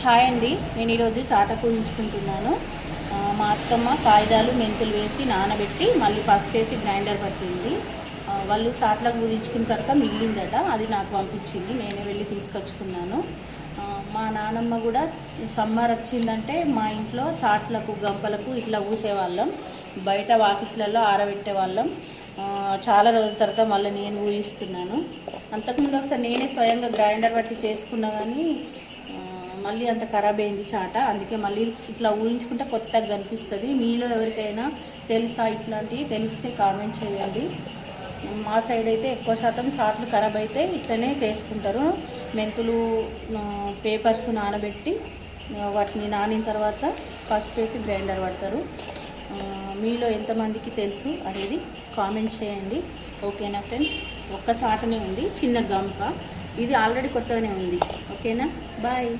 Hi అండి, నేను ఈరోజు చాట పూజించుకుంటున్నాను. మా అత్తమ్మ కాయిదాలు మెంతులు వేసి నానబెట్టి మళ్ళీ పసుపు వేసి గ్రైండర్ పట్టింది. వాళ్ళు చాట్లకు పూజించుకున్న తర్వాత మిగిలిందట, అది నాకు పంపించింది. నేనే వెళ్ళి తీసుకొచ్చుకున్నాను. మా నానమ్మ కూడా సమ్మర్ వచ్చిందంటే మా ఇంట్లో చాట్లకు గంపలకు ఇట్లా ఊసేవాళ్ళం, బయట వాకిట్లలో ఆరబెట్టేవాళ్ళం. చాలా రోజుల తర్వాత మళ్ళీ నేను ఊహిస్తున్నాను. అంతకుముందు ఒకసారి నేనే స్వయంగా గ్రైండర్ పట్టి చేసుకున్నా, కానీ మళ్ళీ అంత ఖరాబ్ అయింది చాట. అందుకే మళ్ళీ ఇట్లా ఊహించుకుంటే కొత్తగా కనిపిస్తుంది. మీలో ఎవరికైనా తెలుసా ఇట్లాంటివి? తెలిస్తే కామెంట్ చేయండి. మా సైడ్ అయితే ఎక్కువ శాతం చాట్లు ఖరాబ్ అయితే ఇట్లనే చేసుకుంటారు. మెంతులు పేపర్స్ నానబెట్టి వాటిని నానిన తర్వాత పసుపు వేసి గ్రైండర్ పడతారు. మీలో ఎంతమందికి తెలుసు అనేది కామెంట్ చేయండి. ఓకేనా ఫ్రెండ్స్? ఒక్క చాటనే ఉంది, చిన్న గంప. ఇది ఆల్రెడీ కొత్తగానే ఉంది. ఓకేనా? బాయ్.